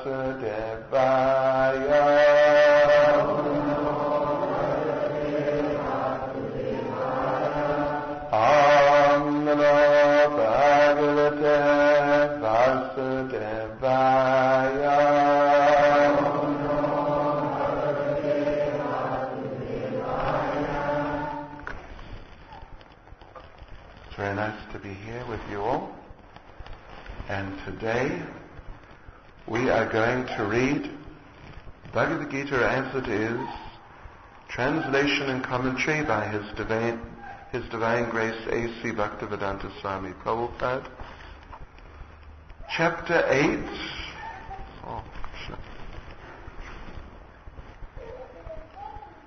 Vasudevaya. Om Namo Bhagavate Vasudevaya. It's very nice to be here with you all. And today we are going to read Bhagavad Gita as it is, translation and commentary by His Divine Grace A.C. Bhaktivedanta Swami Prabhupada, Chapter 8.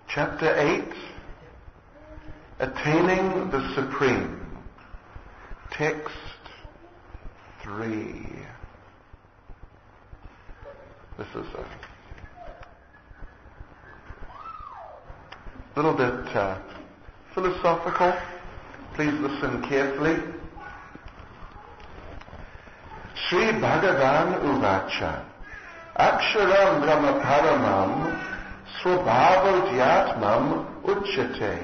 Chapter 8, Attaining the Supreme. Text 3. This is a little bit philosophical. Please listen carefully. Sri Bhagavan Uvacha Aksharam Brahma Paramam Swabhava Dhyatmam Uchyate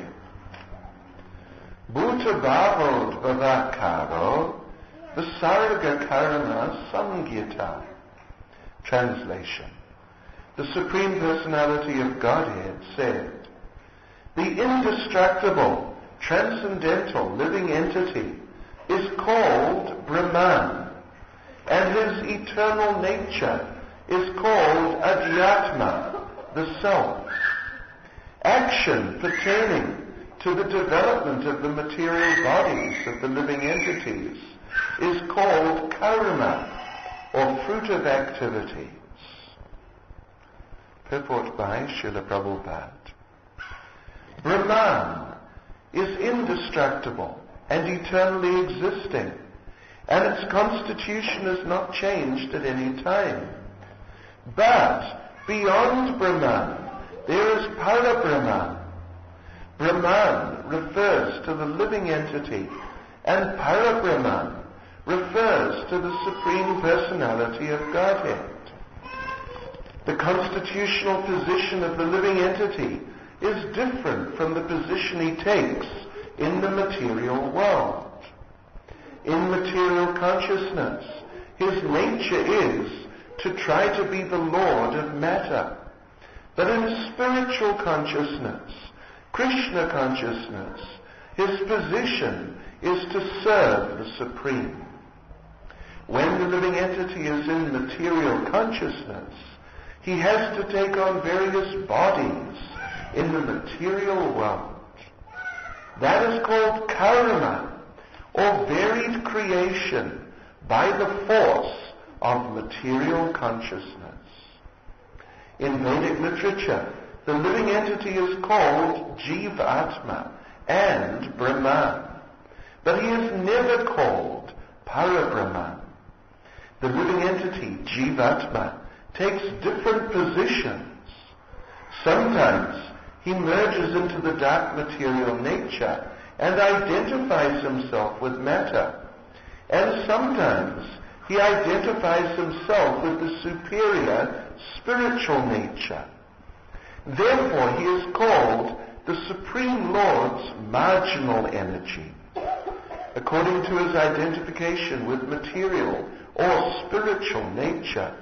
Bhuta Bhavo Dvavakaro Vasarga Karana Samgita. Translation. The Supreme Personality of Godhead said, the indestructible, transcendental, living entity is called Brahman, and his eternal nature is called Adhyatma, the Self. Action pertaining to the development of the material bodies of the living entities is called karma, or fruit of activities. Purport by Srila Prabhupada. Brahman is indestructible and eternally existing, and its constitution is not changed at any time. But beyond Brahman, there is Para-Brahman. Brahman refers to the living entity, and Para-Brahman refers to the Supreme Personality of Godhead. The constitutional position of the living entity is different from the position he takes in the material world. In material consciousness, his nature is to try to be the Lord of matter. But in spiritual consciousness, Krishna consciousness, his position is to serve the Supreme. When the living entity is in material consciousness, he has to take on various bodies in the material world. That is called karma, or varied creation by the force of material consciousness. In Vedic literature, the living entity is called Jivatma and Brahman, but he is never called Para-Brahman. The living entity, Jivatma, takes different positions. Sometimes he merges into the dark material nature and identifies himself with matter. And sometimes he identifies himself with the superior spiritual nature. Therefore he is called the Supreme Lord's marginal energy. According to his identification with material or spiritual nature,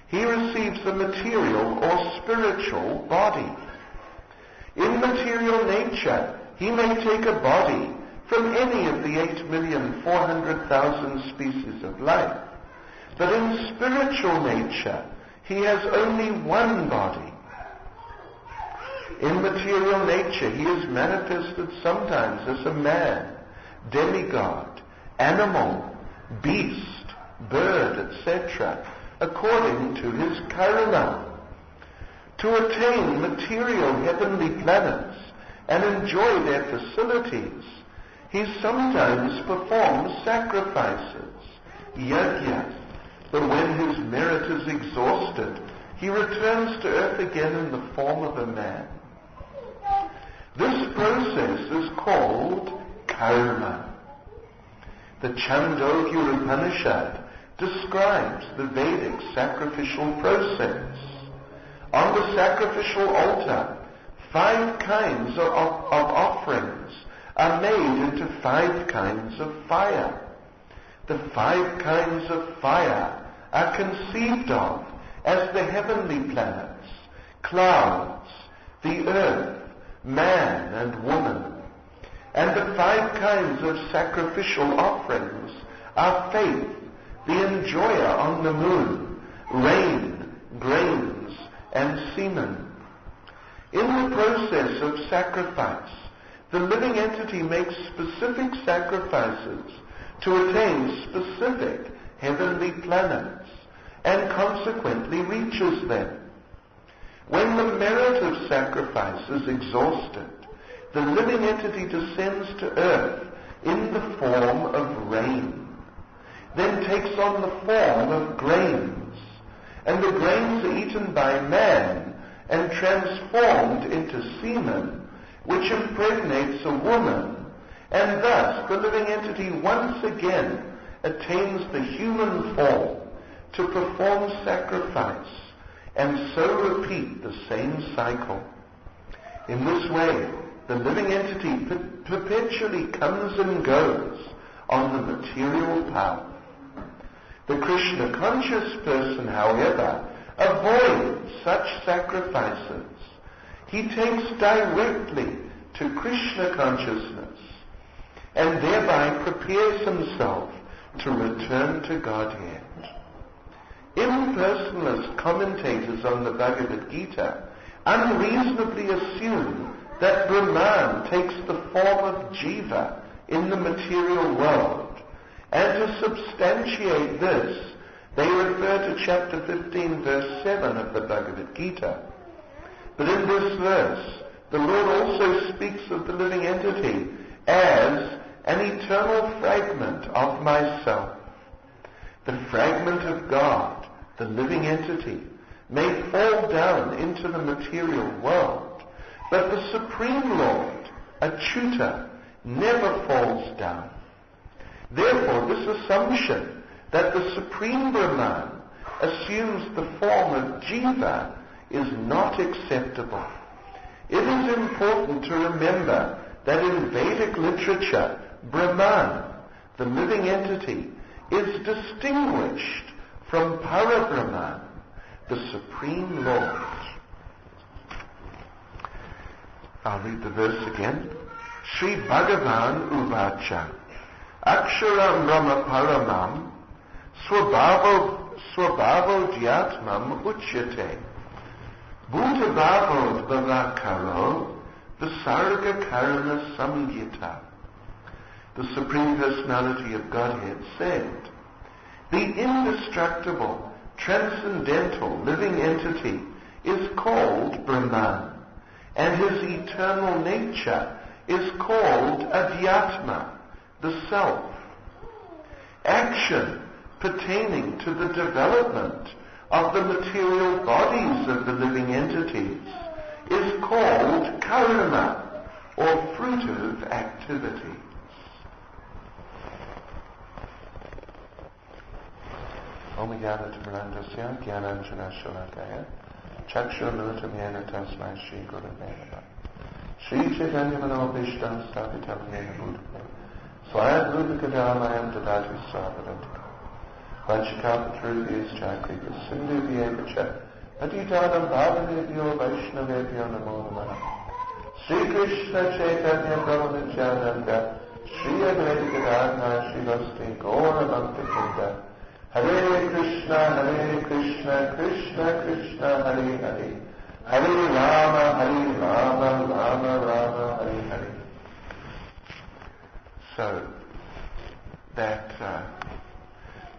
he receives a material or spiritual body. In material nature, he may take a body from any of the 8,400,000 species of life. But in spiritual nature, he has only one body. In material nature, he is manifested sometimes as a man, demigod, animal, beast, bird, etc., according to his karma. To attain material heavenly planets and enjoy their facilities, he sometimes performs sacrifices, yajnas, but when his merit is exhausted, he returns to earth again in the form of a man. This process is called karma. The Chandogya Upanishad describes the Vedic sacrificial process. On the sacrificial altar, 5 kinds of offerings are made into 5 kinds of fire. The 5 kinds of fire are conceived of as the heavenly planets, clouds, the earth, man and woman. And the 5 kinds of sacrificial offerings are faith, the enjoyer on the moon, rain, grains, and semen. In the process of sacrifice, the living entity makes specific sacrifices to attain specific heavenly planets, and consequently reaches them. When the merit of sacrifice is exhausted, the living entity descends to earth in the form of rain, then takes on the form of grains, and the grains are eaten by man and transformed into semen, which impregnates a woman, and thus the living entity once again attains the human form to perform sacrifice, and so repeat the same cycle. In this way, the living entity perpetually comes and goes on the material path. The Krishna-conscious person, however, avoids such sacrifices. He takes directly to Krishna consciousness and thereby prepares himself to return to Godhead. Impersonalist commentators on the Bhagavad Gita unreasonably assume that Brahman takes the form of Jiva in the material world, and to substantiate this, they refer to chapter 15, verse 7 of the Bhagavad Gita. But in this verse, the Lord also speaks of the living entity as an eternal fragment of myself. The fragment of God, the living entity, may fall down into the material world, but the Supreme Lord, Achyuta, never falls down. Therefore, this assumption that the Supreme Brahman assumes the form of Jiva is not acceptable. It is important to remember that in Vedic literature, Brahman, the living entity, is distinguished from Parabrahman, the Supreme Lord. I'll read the verse again. Sri Bhagavan Uvacha Aksharam Brahma Paramam Swabhavo Dhyatmam Uchyate Bhutavavo Bhavakaro Visarga Karana Samgita. The Supreme Personality of Godhead said, the indestructible, transcendental, living entity is called Brahman, and his eternal nature is called Adhyatma, the self. Action pertaining to the development of the material bodies of the living entities is called karma, or fruitive activity. Om Jnana-timirandasya Jnananjana-shalakaya Chakshura-militam yena tasmai Shri Gurave Namah Shri Chaitanya-manobhishtam sthapitam yena bhutale Swayam-bhutakajamayam dadati svapadantika Vanchikapatruvyascha kripa-sindhu-vyevacha Patitanam bhavanebhyo vaishnavebhyo namo namaha Shri Krishna Chaitanya-Prabhu-Nityananda Shri Advaita-Gadadhara Shri Gaura-bhakta-vrinda Hare Krishna, Krishna Krishna, Hare Hare, Hare Rama, Rama, Hare Hare. So, that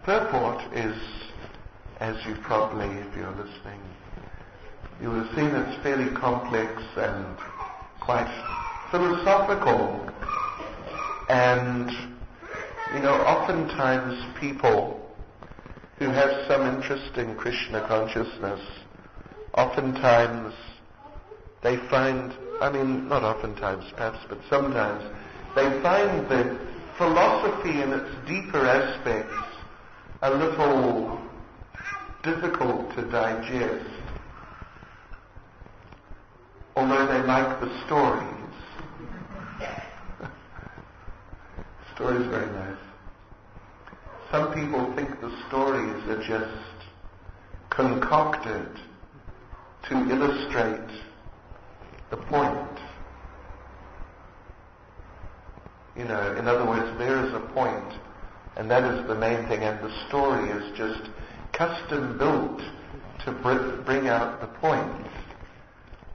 purport is, as you probably, if you're listening, you will have seen it's fairly complex and quite philosophical. And, oftentimes people who have some interest in Krishna consciousness, oftentimes they find, not oftentimes perhaps, but sometimes, they find that philosophy in its deeper aspects a little difficult to digest, although they like the stories. Stories are very nice. Some people think the stories are just concocted to illustrate the point. You know, in other words, there is a point, and that is the main thing, and the story is just custom built to bring out the point.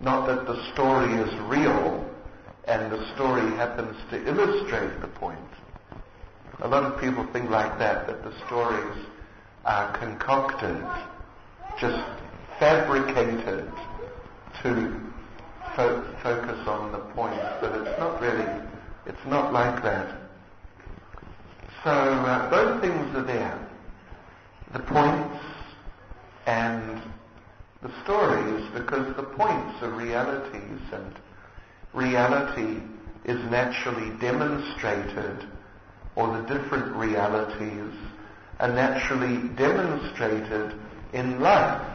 Not that the story is real, and the story happens to illustrate the point. A lot of people think like that the stories are concocted, just fabricated to focus on the point, but it's not like that. So both things are there, the points and the stories, because the points are realities, and reality is naturally demonstrated, or the different realities are naturally demonstrated in life.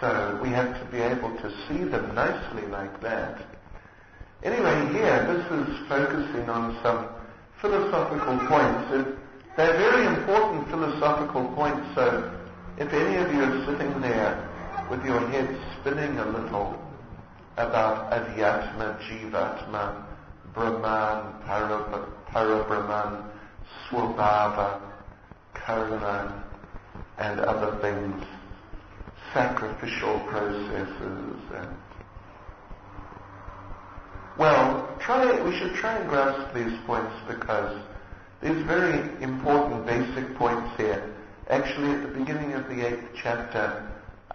So we have to be able to see them nicely like that. Anyway, here, this is focusing on some philosophical points. They're very important philosophical points, so if any of you are sitting there with your head spinning a little about Adhyatma, Jivatma, Brahman, Parabrahman, Swabhava, Karma, and other things, sacrificial processes, and we should try and grasp these points, because these very important basic points here, actually at the beginning of the 8th chapter,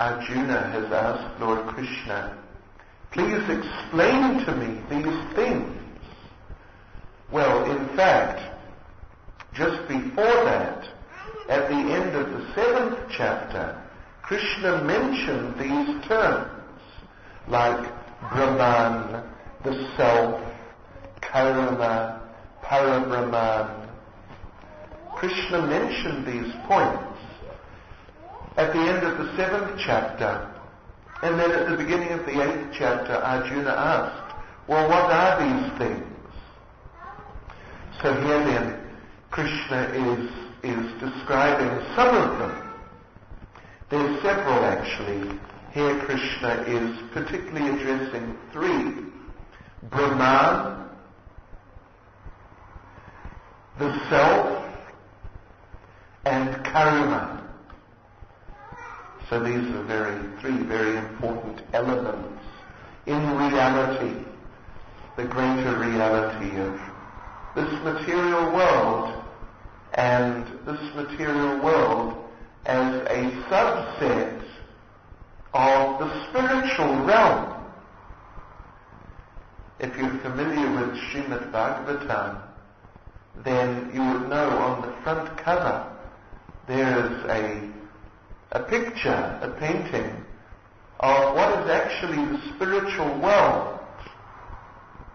Arjuna has asked Lord Krishna, please explain to me these things. Well, in fact, just before that, at the end of the 7th chapter, Krishna mentioned these terms, like Brahman, the self, Karma, Parabrahman. Krishna mentioned these points at the end of the 7th chapter, and then at the beginning of the 8th chapter, Arjuna asked, well, what are these things? So here then, Krishna is describing some of them. There's several actually. Here Krishna is particularly addressing 3. Brahman, the self, and karma. So these are 3 very important elements in reality, the greater reality of this material world, and this material world as a subset of the spiritual realm. If you're familiar with Srimad Bhagavatam, then you would know on the front cover there's a picture, a painting of what is actually the spiritual world.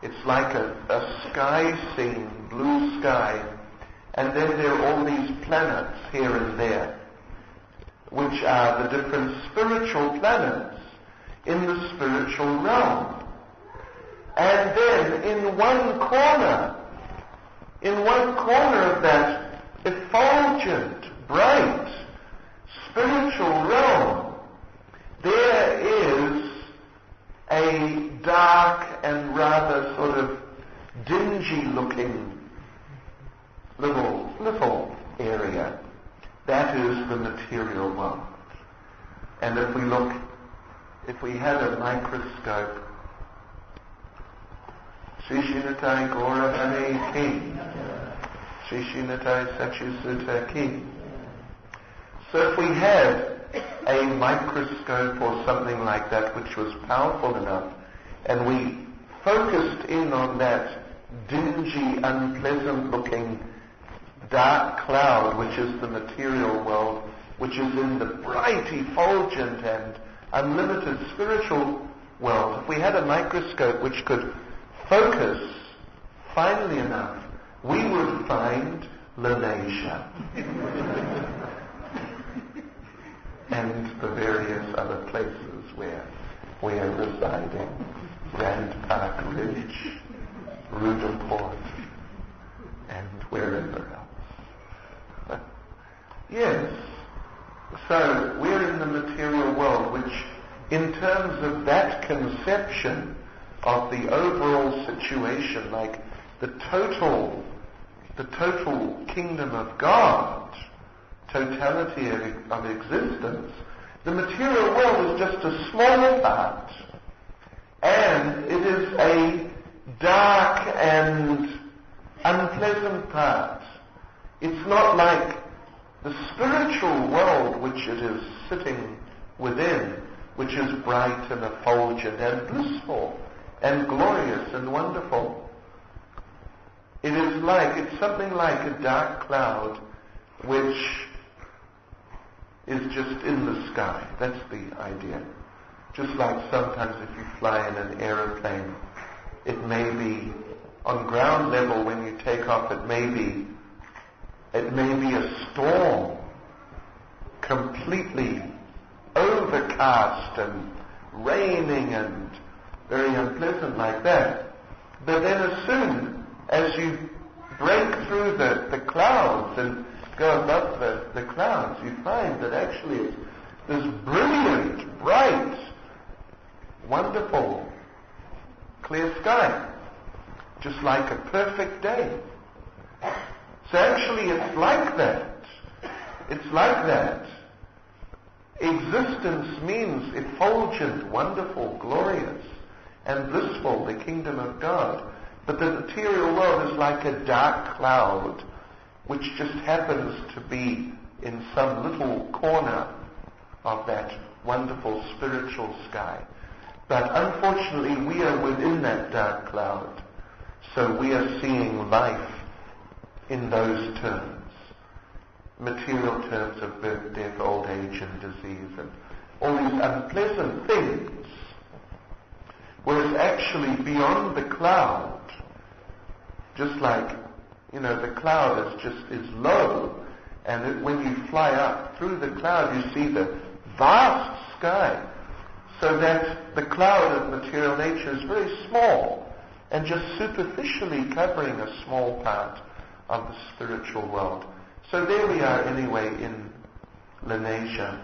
It's like a sky scene, blue sky, and then there are all these planets here and there, which are the different spiritual planets in the spiritual realm. And then in one corner of that effulgent, bright, spiritual realm, there is a dark and rather sort of dingy-looking little area. That is the material world. And if we had a microscope, Srishinatai Gora Hare Ki, Srishinatai Sachisuta Ki. So if we had a microscope or something like that which was powerful enough, and we focused in on that dingy, unpleasant-looking dark cloud, which is the material world, which is in the bright, effulgent, and unlimited spiritual world, if we had a microscope which could focus finely enough, we would find Lenasia and the various other places where we are residing, Rand Park Ridge, Rudaport, and wherever else. Yes, so we're in the material world, which in terms of that conception of the overall situation, like the total kingdom of God, totality of existence, the material world is just a small part, and it is a dark and unpleasant part. It's not like the spiritual world which it is sitting within, which is bright and effulgent and blissful and glorious and wonderful. It's something like a dark cloud which is just in the sky. That's the idea. Just like sometimes if you fly in an aeroplane, it may be on ground level when you take off, it may be a storm, completely overcast and raining and very unpleasant like that. But then as soon as you break through the clouds and go above the clouds, you find that actually it's this brilliant, bright, wonderful, clear sky, just like a perfect day. So actually it's like that. It's like that. Existence means effulgent, wonderful, glorious, and blissful, the kingdom of God. But the material world is like a dark cloud which just happens to be in some little corner of that wonderful spiritual sky. But unfortunately we are within that dark cloud, so we are seeing life in those terms. Material terms of birth, death, old age and disease and all these unpleasant things. Whereas actually beyond the cloud, just like, the cloud is low, and when you fly up through the cloud you see the vast sky, so that the cloud of material nature is very small and just superficially covering a small part of the spiritual world. So there we are anyway in Lenasia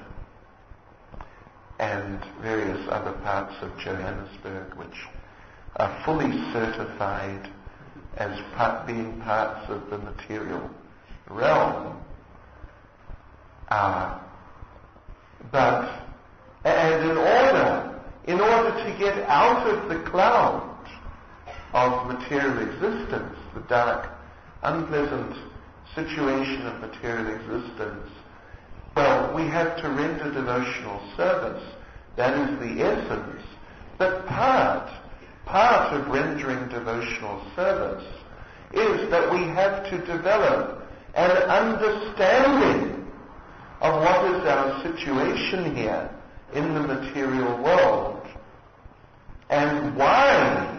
and various other parts of Johannesburg which are fully certified as being parts of the material realm. And in order to get out of the cloud of material existence, the dark, unpleasant situation of material existence, well, we have to render devotional service. That is the essence. But part of rendering devotional service is that we have to develop an understanding of what is our situation here in the material world and why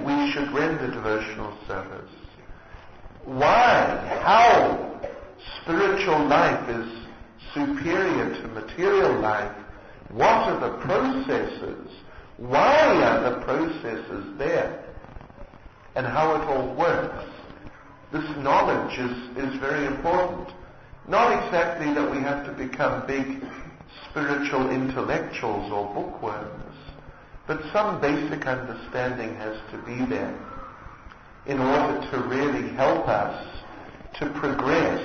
we should render devotional service. How spiritual life is superior to material life. What are the processes? Why are the processes there? And how it all works. This knowledge is very important. Not exactly that we have to become big spiritual intellectuals or bookworms, but some basic understanding has to be there in order to really help us to progress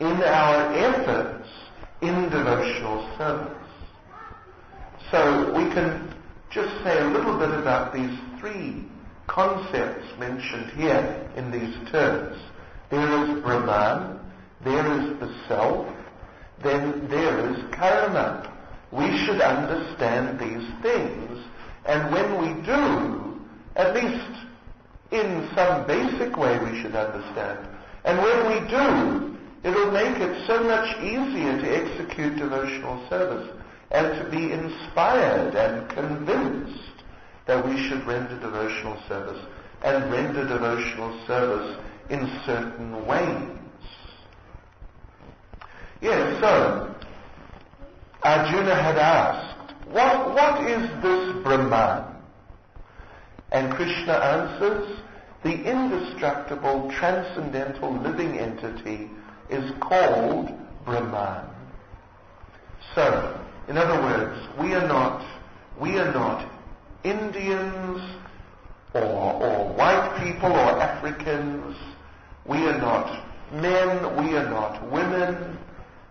in our efforts in devotional service. So we can just say a little bit about these three concepts mentioned here in these terms. There is Brahman, there is the self, then there is karma. We should understand these things, and when we do, at least in some basic way we should understand. And when we do, it'll make it so much easier to execute devotional service and to be inspired and convinced that we should render devotional service. and render devotional service in certain ways. Yes, so Arjuna had asked, what is this Brahman? And Krishna answers, the indestructible, transcendental living entity is called Brahman. So, in other words, we are not Indians or white people or Africans. We are not men. We are not women.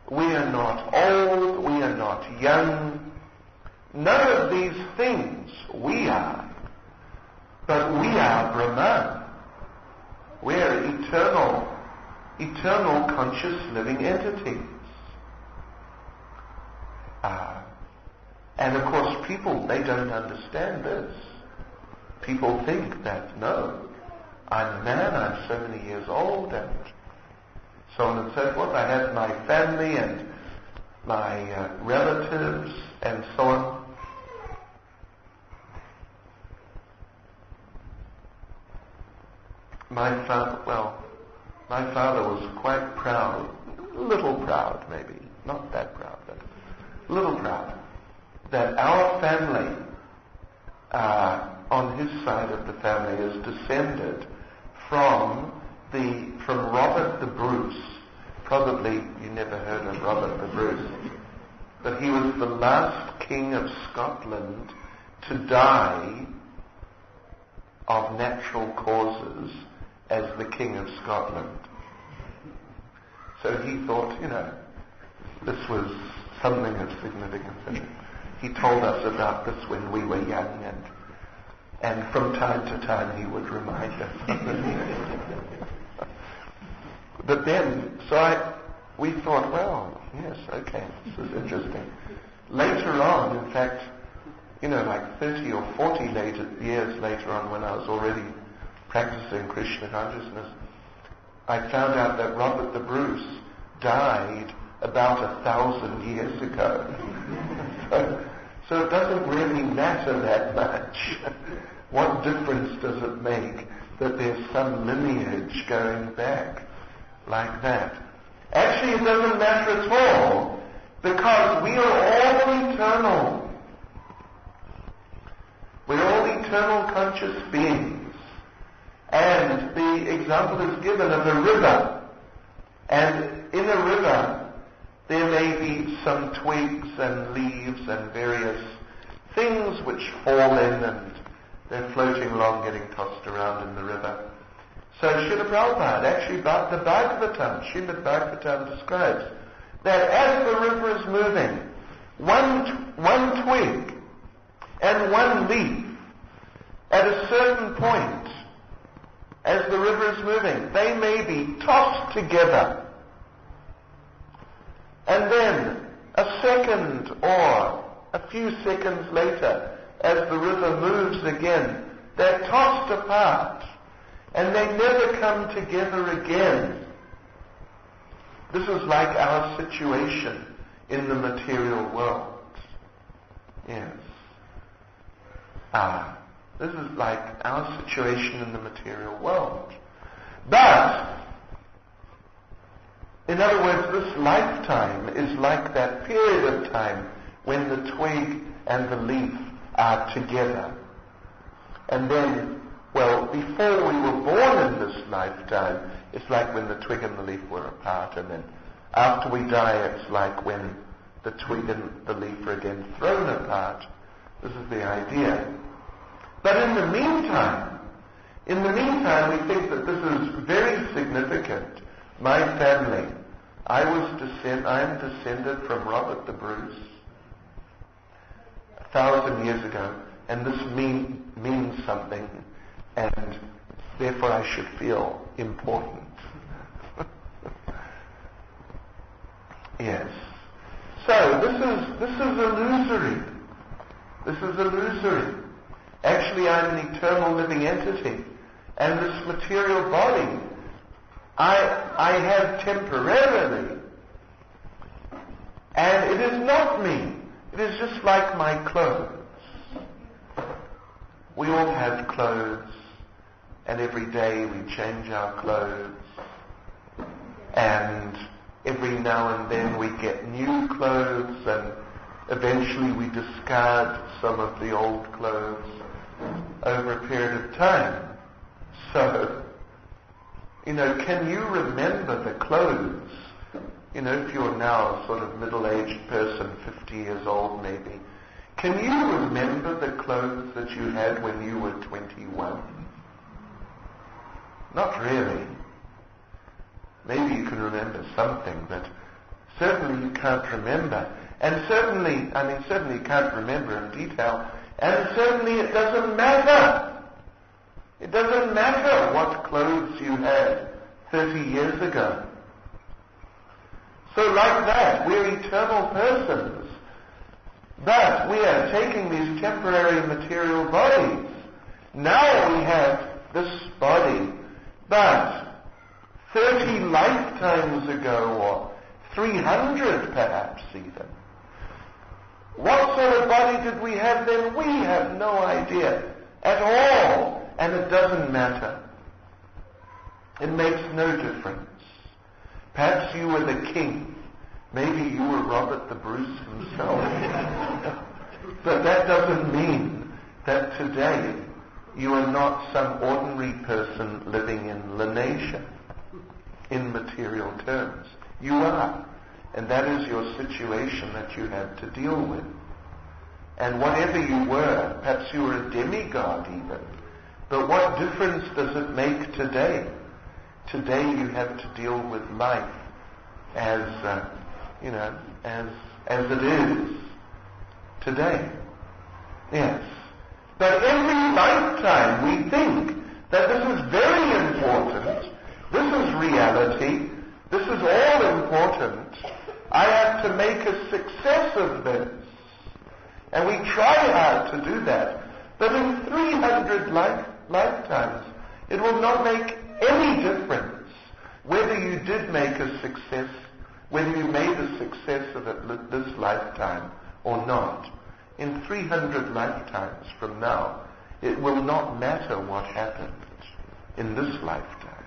We are not old. We are not young. None of these things we are. But we are Brahman. We are eternal conscious living entities. And of course people, they don't understand this. People think that, no, I'm a man, I'm so many years old, and so on and so forth. I have my family and my relatives and so on. My father was quite proud, a little proud maybe, not that proud, but a little proud, that our family, on his side of the family, is descended from Robert the Bruce. Probably you never heard of Robert the Bruce, but he was the last king of Scotland to die of natural causes as the King of Scotland. So he thought, this was something of significance. And he told us about this when we were young, and from time to time he would remind us of it. But then, we thought, well, yes, okay, this is interesting. Later on, in fact, like 30 or 40 years later on, when I was already practicing Krishna consciousness, I found out that Robert the Bruce died about 1,000 years ago. So it doesn't really matter that much. What difference does it make that there's some lineage going back like that? Actually, it doesn't matter at all, because we are all eternal. We're all eternal conscious beings. And the example is given of a river. And in a river, there may be some twigs and leaves and various things which fall in, and they're floating along, getting tossed around in the river. So Srila Prabhupada, actually the Bhagavatam, Srimad Bhagavatam describes that as the river is moving, one twig and one leaf, at a certain point, as the river is moving, they may be tossed together. And then, a second or a few seconds later, as the river moves again, they're tossed apart, and they never come together again. This is like our situation in the material world. Yes. This is like our situation in the material world. But, in other words, this lifetime is like that period of time when the twig and the leaf are together. And then, before we were born in this lifetime, it's like when the twig and the leaf were apart. And then after we die, it's like when the twig and the leaf are again thrown apart. This is the idea. But in the meantime, we think that this is very significant. My family, I am descended from Robert the Bruce 1,000 years ago, and this means something, and therefore I should feel important. Yes. So this is illusory. This is illusory. Actually, I'm an eternal living entity, and this material body I have temporarily, and it is not me. It is just like my clothes. We all have clothes, and every day we change our clothes, and every now and then we get new clothes, and eventually we discard some of the old clothes over a period of time. So, can you remember the clothes? If you're now a sort of middle-aged person, 50 years old maybe, can you remember the clothes that you had when you were 21? Not really. Maybe you can remember something, but certainly you can't remember. And certainly you can't remember in detail, and certainly it doesn't matter. It doesn't matter what clothes you had 30 years ago. So like that, we're eternal persons, but we are taking these temporary material bodies. Now we have this body, but 30 lifetimes ago, or 300 perhaps even, what sort of body did we have then? We have no idea at all, and it doesn't matter. It makes no difference. Perhaps you were the king. Maybe you were Robert the Bruce himself. But that doesn't mean that today you are not some ordinary person living in Lenasia, in material terms. You are. And that is your situation that you have to deal with. And whatever you were, perhaps you were a demigod even, but what difference does it make today? Today you have to deal with life as it is today. Yes. But every lifetime we think that this is very important, this is reality, this is all important, I have to make a success of this. And we try hard to do that, but in 300 lifetimes it will not make any difference whether you did make a success, whether you made a success of it this lifetime or not. In 300 lifetimes from now, it will not matter what happened in this lifetime.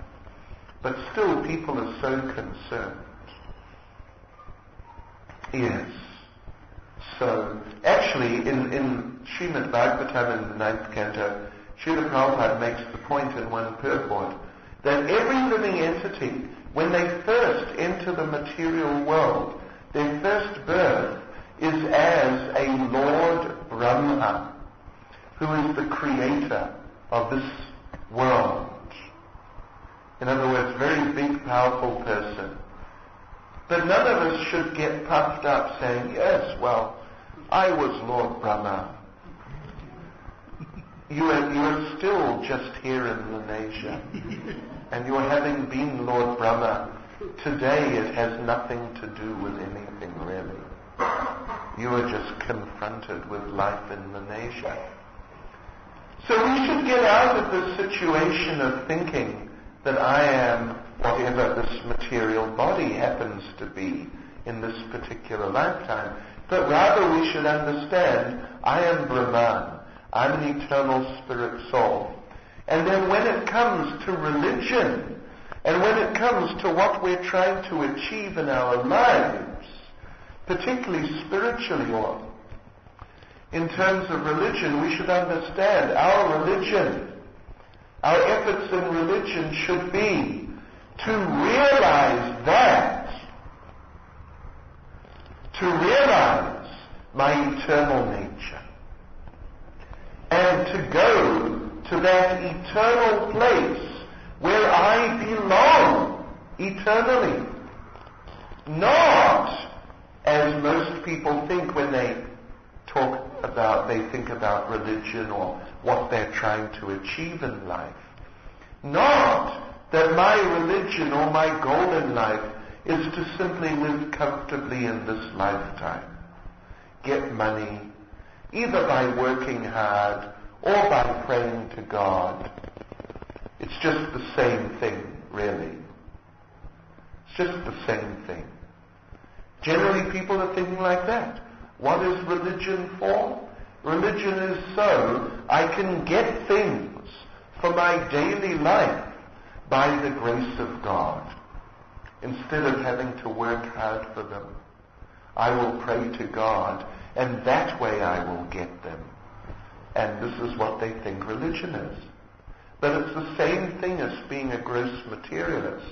But still people are so concerned. Yes. So, actually, in Srimad Bhagavatam in the 9th canto, Srila Prabhupada makes the point in one purport that every living entity, when they first enter the material world, their first birth is as a Lord Brahma, who is the creator of this world. In other words, very big, powerful person. But none of us should get puffed up saying, yes, well, I was Lord Brahma. You are still just here in Lenasia. And your having been Lord Brahma, today it has nothing to do with anything really. You are just confronted with life in Lenasia. So we should get out of the situation of thinking that I am whatever this material body happens to be in this particular lifetime. But rather we should understand, I am Brahman. I'm an eternal spirit soul. And then when it comes to religion, and when it comes to what we're trying to achieve in our lives, particularly spiritually or in terms of religion, we should understand our religion, our efforts in religion should be to realize my eternal nature, and to go to that eternal place where I belong eternally. Not as most people think when they think about religion or what they're trying to achieve in life. Not that my religion or my goal in life is to simply live comfortably in this lifetime, get money, either by working hard or by praying to God. It's just the same thing, really. It's just the same thing. Generally, people are thinking like that. What is religion for? Religion is so I can get things for my daily life by the grace of God. Instead of having to work hard for them, I will pray to God, and that way I will get them. And this is what they think religion is. But it's the same thing as being a gross materialist.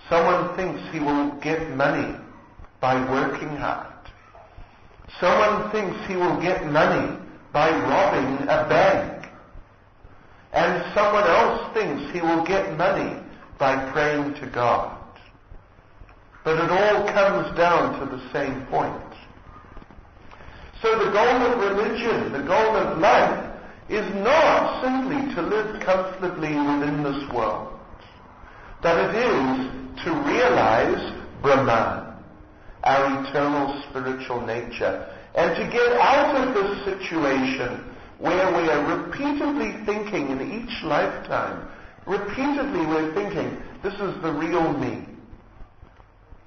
Someone thinks he will get money by working hard. Someone thinks he will get money by robbing a bank. And someone else thinks he will get money by praying to God. But it all comes down to the same point. So the goal of religion, the goal of life, is not simply to live comfortably within this world, but it is to realize Brahman, our eternal spiritual nature, and to get out of this situation where we are repeatedly thinking in each lifetime, repeatedly we're thinking, this is the real me.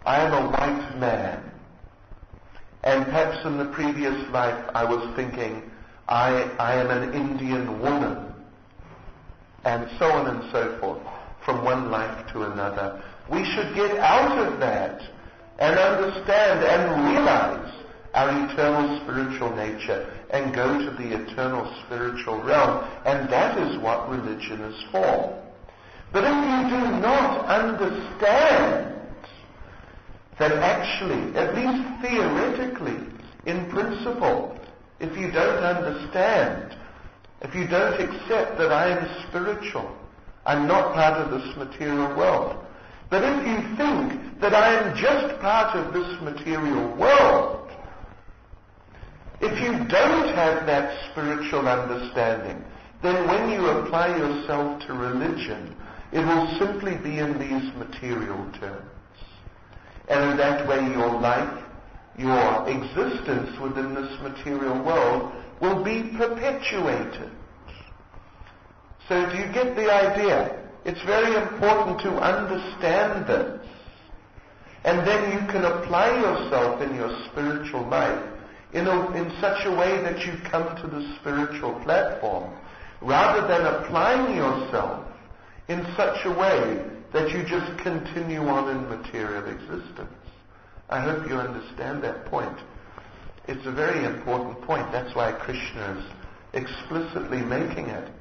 I am a white man. And perhaps in the previous life I was thinking, I am an Indian woman. And so on and so forth, from one life to another. We should get out of that and understand and realize our eternal spiritual nature and go to the eternal spiritual realm. And that is what religion is for. But if you do not understand that actually, at least theoretically, in principle, if you don't understand, if you don't accept that I am spiritual, I'm not part of this material world. But if you think that I am just part of this material world, if you don't have that spiritual understanding, then when you apply yourself to religion, it will simply be in these material terms. And in that way your life, your existence within this material world will be perpetuated. So do you get the idea? It's very important to understand this. And then you can apply yourself in your spiritual life in such a way that you come to the spiritual platform, rather than applying yourself in such a way that you just continue on in material existence. I hope you understand that point. It's a very important point. That's why Krishna is explicitly making it.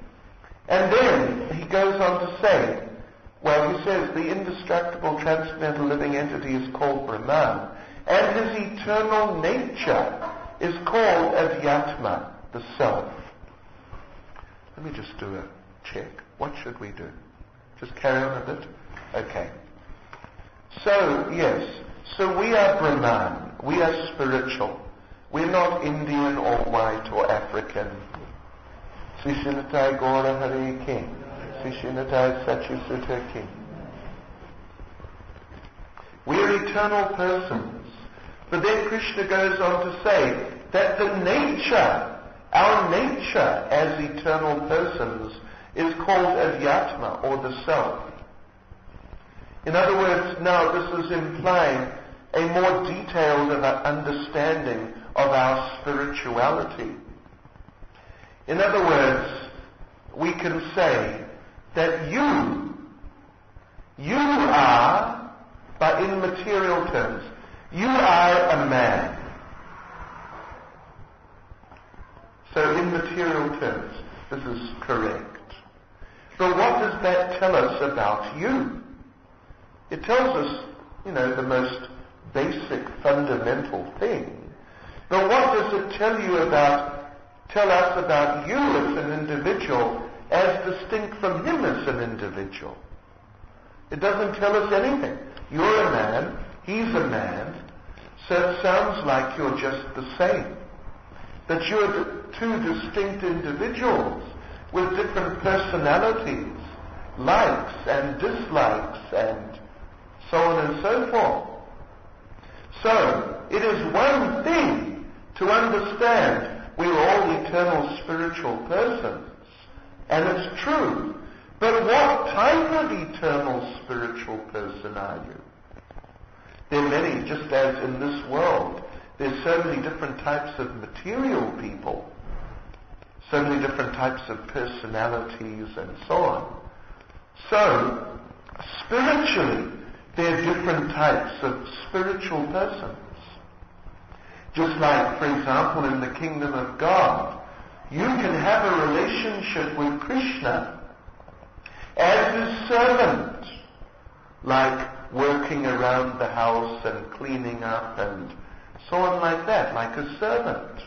And then he goes on to say, well, he says the indestructible transcendental living entity is called Brahman, and his eternal nature is called Adhyatma, the self. Let me just do a check. What should we do? Just carry on a bit? Okay. So, yes. So we are Brahman. We are spiritual. We're not Indian or white or African. Sishinatai Gora Hare King. Sishinatai Sachisuta King. We're eternal persons. But then Krishna goes on to say that the nature, our nature as eternal persons, is called Adhyatma, or the self. In other words, now this is implying a more detailed understanding of our spirituality. In other words, we can say that you are, but in material terms, you are a man. So in material terms, this is correct. But what does that tell us about you? It tells us, the most basic, fundamental thing. But what does it tell us about you as an individual, as distinct from him as an individual? It doesn't tell us anything. You're a man, he's a man, so it sounds like you're just the same. That you're two distinct individuals with different personalities, likes and dislikes, and so on and so forth. So, it is one thing to understand we're all eternal spiritual persons, and it's true. But what type of eternal spiritual person are you? There are many, just as in this world, there's so many different types of material people. so many different types of personalities and so on. So, spiritually, there are different types of spiritual persons. Just like, for example, in the kingdom of God, you can have a relationship with Krishna as his servant, like working around the house and cleaning up and so on like that, like a servant.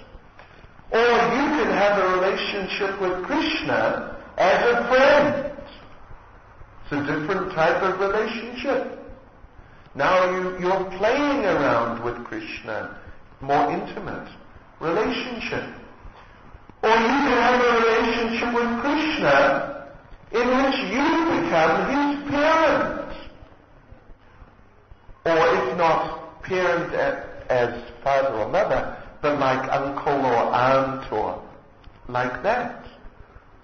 Or you can have a relationship with Krishna as a friend. It's a different type of relationship. Now you're playing around with Krishna, more intimate relationship. Or you can have a relationship with Krishna in which you become his parent. Or if not parent as father or mother, but like uncle or aunt or like that.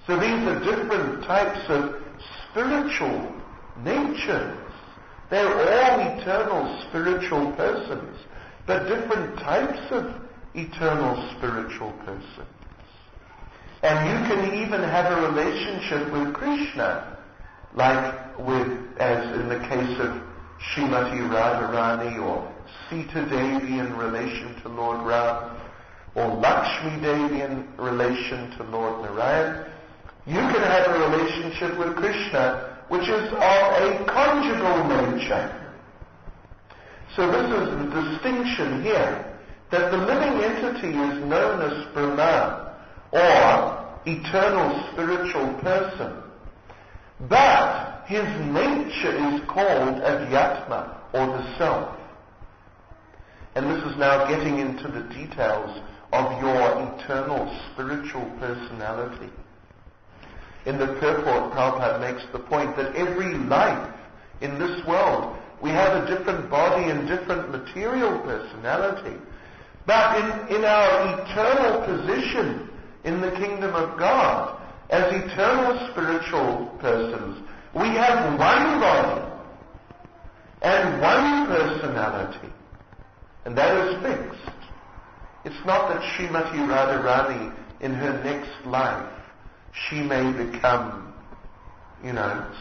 So these are different types of spiritual natures. They're all eternal spiritual persons, but different types of eternal spiritual persons. And you can even have a relationship with Krishna, like as in the case of Srimati Radharani or Sita Devi in relation to Lord Ram, or Lakshmi Devi in relation to Lord Narayan. You can have a relationship with Krishna which is of a conjugal nature. So this is the distinction here, that the living entity is known as Brahman, or eternal spiritual person. But his nature is called Adhyatma, or the self. And this is now getting into the details of your eternal spiritual personality. In the purport, Prabhupada makes the point that every life in this world, we have a different body and different material personality. But in our eternal position in the kingdom of God, as eternal spiritual persons, we have one body and one personality. And that is fixed. It's not that Srimati Radharani in her next life, she may become,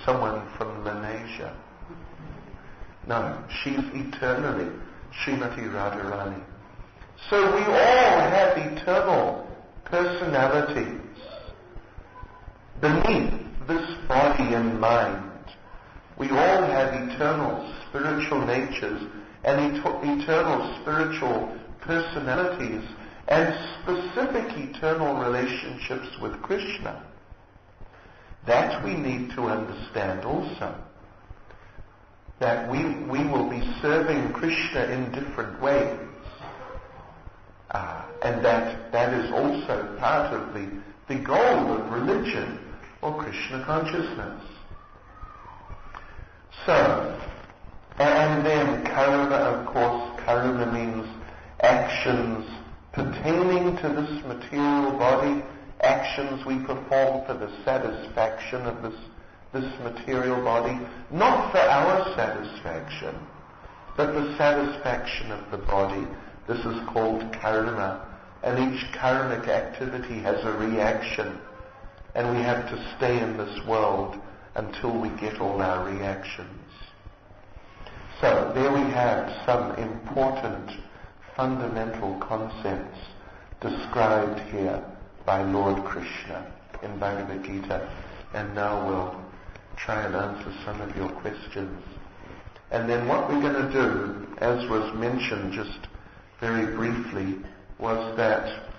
someone from Malaysia. No, she's eternally Srimati Radharani. So we all have eternal personalities beneath this body and mind. We all have eternal spiritual natures and eternal spiritual personalities and specific eternal relationships with Krishna. That we need to understand also. That we will be serving Krishna in different ways. And that is also part of the goal of religion or Krishna consciousness. So, and then karma, of course, karma means actions pertaining to this material body, actions we perform for the satisfaction of this material body, not for our satisfaction, but the satisfaction of the body. This is called karma, and each karmic activity has a reaction, and we have to stay in this world until we get all our reactions. So there we have some important fundamental concepts described here by Lord Krishna in Bhagavad Gita. And now we'll try and answer some of your questions. And then what we're going to do, as was mentioned just very briefly, was that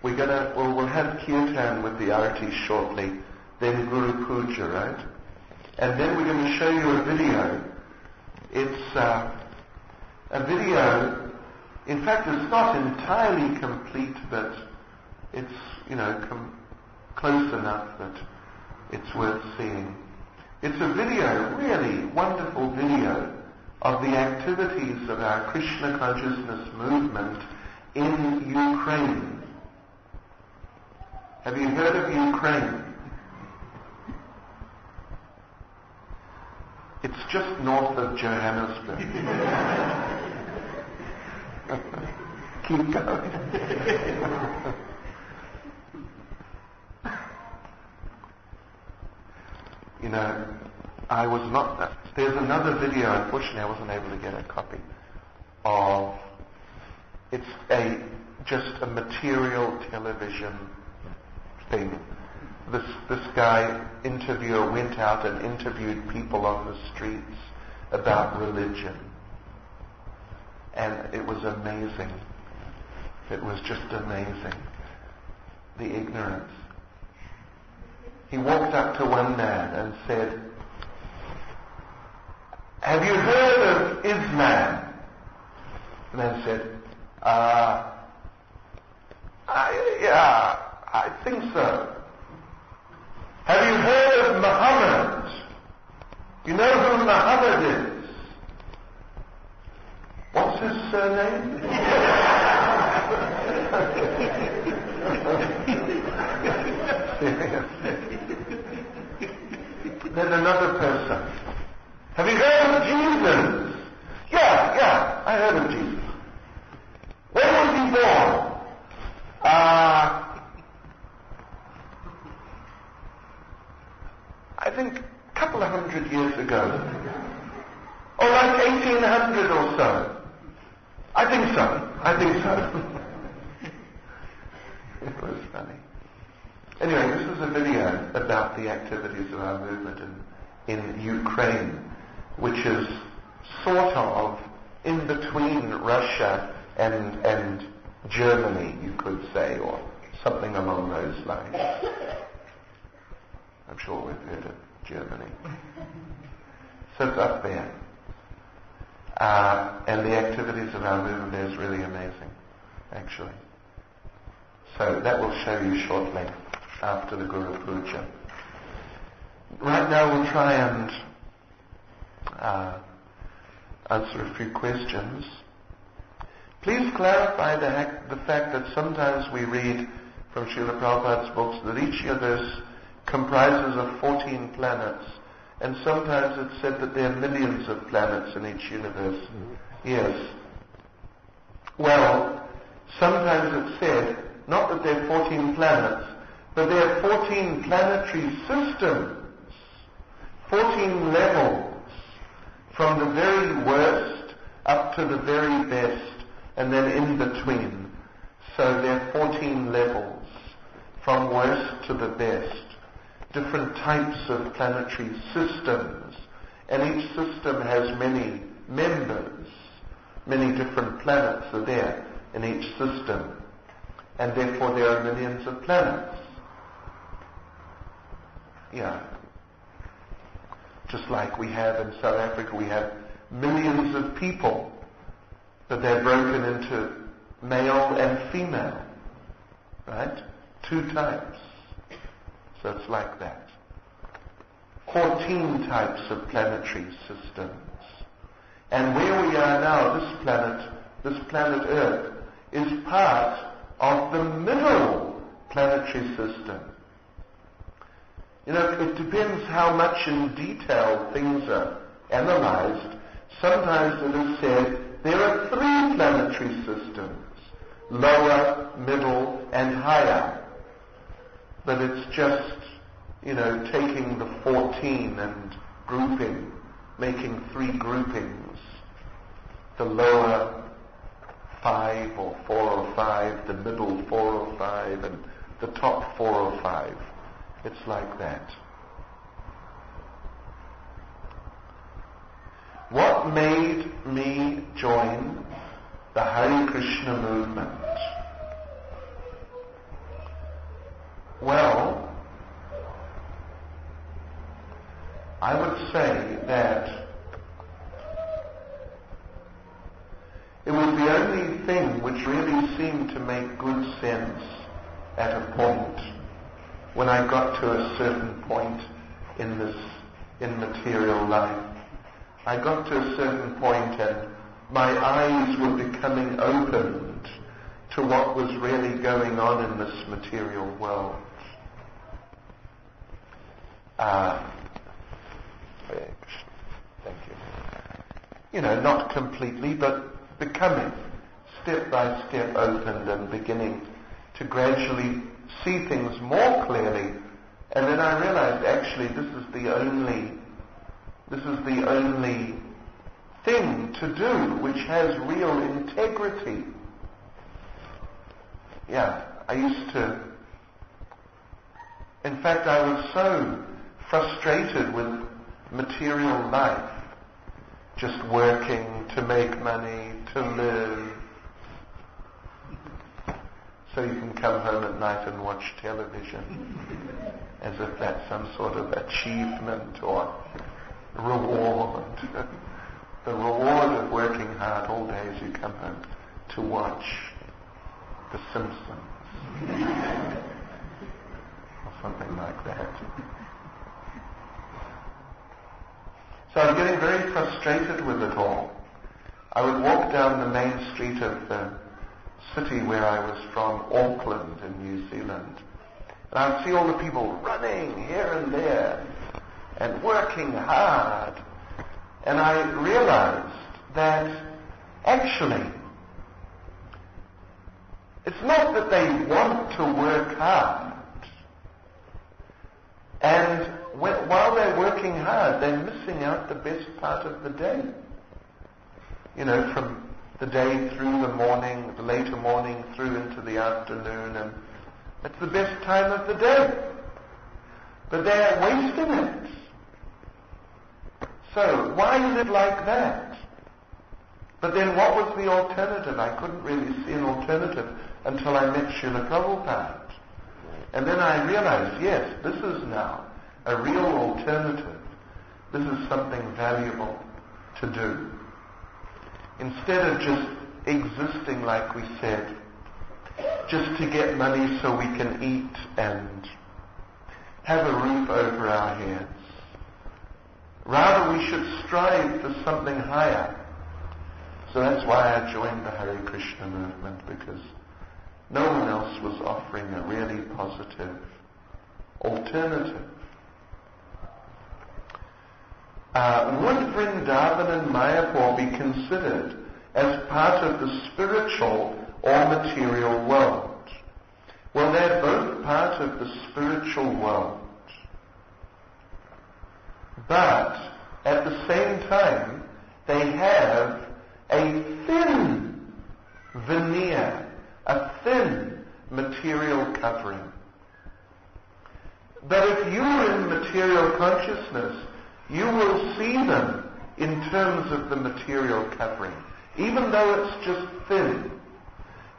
we'll have kirtan with the arati shortly, then Guru Puja, right? And then we're going to show you a video. It's a video, in fact it's not entirely complete, but it's, close enough that it's worth seeing. It's a video, really wonderful video, of the activities of our Krishna consciousness movement in Ukraine. Have you heard of Ukraine? It's just north of Johannesburg. Keep going. I was not... There's another video, unfortunately I wasn't able to get a copy of... It's just a material television thing. This guy, interviewer, went out and interviewed people on the streets about religion. And it was amazing. It was just amazing. The ignorance. He walked up to one man and said, "Have you heard of Islam?" The man said, yeah, I think so. "Have you heard of Muhammad? You know who Muhammad is? What's his surname?" Then another person, "Have you heard of Jesus?" Yeah, I heard of Jesus. "When was he born?" I think a couple of 100 years ago. Or like 1800 or so. I think so. It was funny. Anyway, this is a video about the activities of our movement in Ukraine, which is sort of in between Russia and Germany, you could say, or something along those lines. I'm sure we've heard of Germany. So it's up there. And the activities of our movement there is really amazing, actually. So that will show you shortly after the Guru Puja. Right now we'll try and answer a few questions. Please clarify the fact that sometimes we read from Srila Prabhupada's books that each universe comprises of 14 planets, and sometimes it's said that there are millions of planets in each universe. Yes. Well, sometimes it's said, not that there are 14 planets, but there are 14 planetary systems, 14 levels, from the very worst up to the very best, and then in between. So there are 14 levels, from worst to the best. Different types of planetary systems, and each system has many members. Many different planets are there in each system, and therefore there are millions of planets. Yeah. Just like we have in South Africa, we have millions of people, but they're broken into male and female, right? 2 types. So it's like that. 14 types of planetary systems. And where we are now, this planet Earth, is part of the middle planetary system. It depends how much in detail things are analyzed. Sometimes it is said there are 3 planetary systems, lower, middle, and higher. But it's just, taking the 14 and grouping, making 3 groupings. The lower 5 or 4 or 5, the middle 4 or 5, and the top 4 or 5. It's like that. What made me join the Hare Krishna movement? Well, I would say that it was the only thing which really seemed to make good sense at a point when I got to a certain point in material life. I got to a certain point and my eyes were becoming opened to what was really going on in this material world. Thank you. Not completely, but becoming step by step opened and beginning to gradually see things more clearly And then I realized, actually, this is the only thing to do which has real integrity. Yeah, in fact, I was so frustrated with material life, just working to make money, to live, so you can come home at night and watch television, as if that's some sort of achievement or reward. The reward of working hard all day is you come home to watch The Simpsons, or something like that. So I'm getting very frustrated with it all. I would walk down the main street of the city where I was from, Auckland in New Zealand, and I'd see all the people running here and there and working hard. And I realized that actually it's not that they want to work hard. And while they're working hard, they're missing out the best part of the day. You know, from the day through the morning, the later morning through into the afternoon, and it's the best time of the day. But they're wasting it. So, why is it like that? But then what was the alternative? I couldn't really see an alternative until I met Srila Prabhupada. And then I realized, yes, this is now a real alternative. This is something valuable to do. Instead of just existing, like we said, just to get money so we can eat and have a roof over our heads. Rather, we should strive for something higher. So that's why I joined the Hare Krishna movement, because no one else was offering a really positive alternative. Would Vrindavan and Mayapur be considered as part of the spiritual or material world? Well, they're both part of the spiritual world. But at the same time, they have a thin veneer, a thin material covering. But if you're in material consciousness, you will see them in terms of the material covering. Even though it's just thin,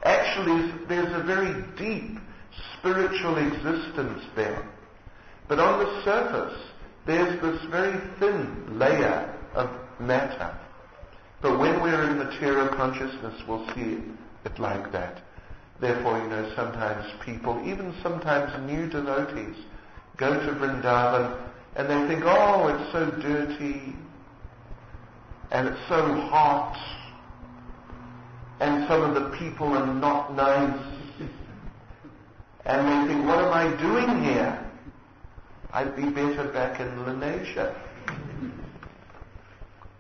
actually there's a very deep spiritual existence there. But on the surface, there's this very thin layer of matter. But when we're in material consciousness, we'll see it like that. Therefore, sometimes people, even sometimes new devotees, go to Vrindavan and they think, oh, it's so dirty, and it's so hot, and some of the people are not nice. And they think, what am I doing here? I'd be better back in Lanesha.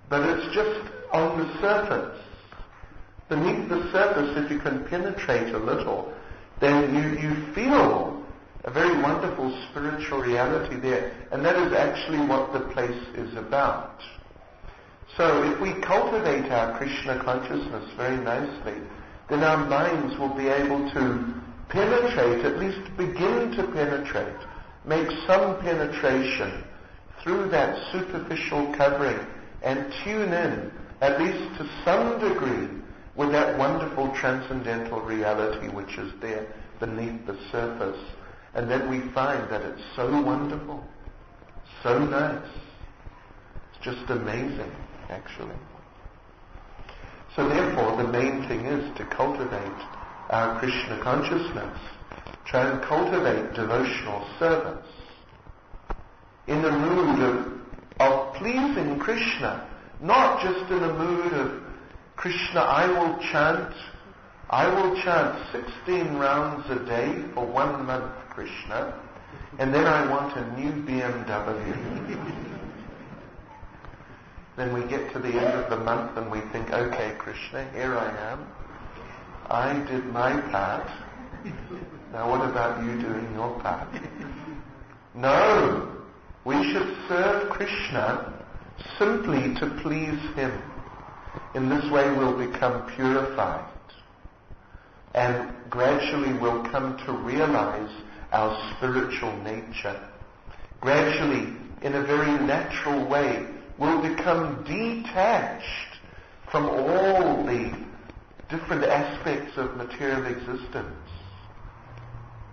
But it's just on the surface. Beneath the surface, if you can penetrate a little, then you feel a very wonderful spiritual reality there. And that is actually what the place is about. So if we cultivate our Krishna consciousness very nicely, then our minds will be able to penetrate, at least begin to penetrate, make some penetration through that superficial covering and tune in, at least to some degree, with that wonderful transcendental reality which is there beneath the surface. And then we find that it's so wonderful, so nice. It's just amazing, actually. So therefore, the main thing is to cultivate our Krishna consciousness, try and cultivate devotional service in a mood of pleasing Krishna, not just in a mood of Krishna, I will chant 16 rounds a day for 1 month, Krishna, and then I want a new BMW. Then we get to the end of the month and we think, okay, Krishna, here I am. I did my part. Now what about you doing your part? No, we should serve Krishna simply to please him. In this way we'll become purified and gradually we'll come to realize our spiritual nature. Gradually, in a very natural way, we'll become detached from all the different aspects of material existence.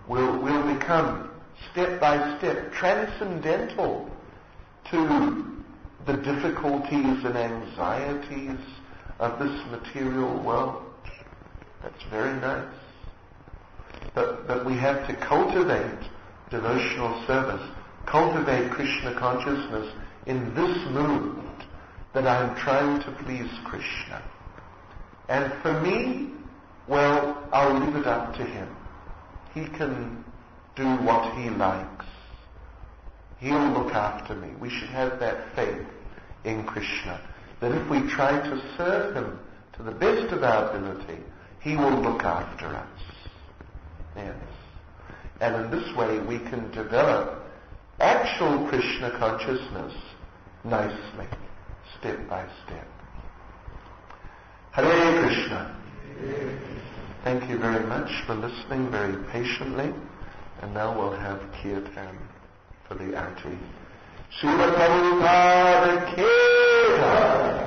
We'll become, step by step, transcendental to the difficulties and anxieties of this material world. That's very nice. But we have to cultivate devotional service, cultivate Krishna consciousness in this mood that I'm trying to please Krishna. And for me, well, I'll leave it up to him. He can do what he likes. He'll look after me. We should have that faith in Krishna, that if we try to serve him to the best of our ability, he will look after us. Yes. And in this way we can develop actual Krishna consciousness nicely, step by step. Hare Krishna. Thank you very much for listening very patiently. And now we'll have kirtan for the arti. Srila Prabhupada Ki Jai.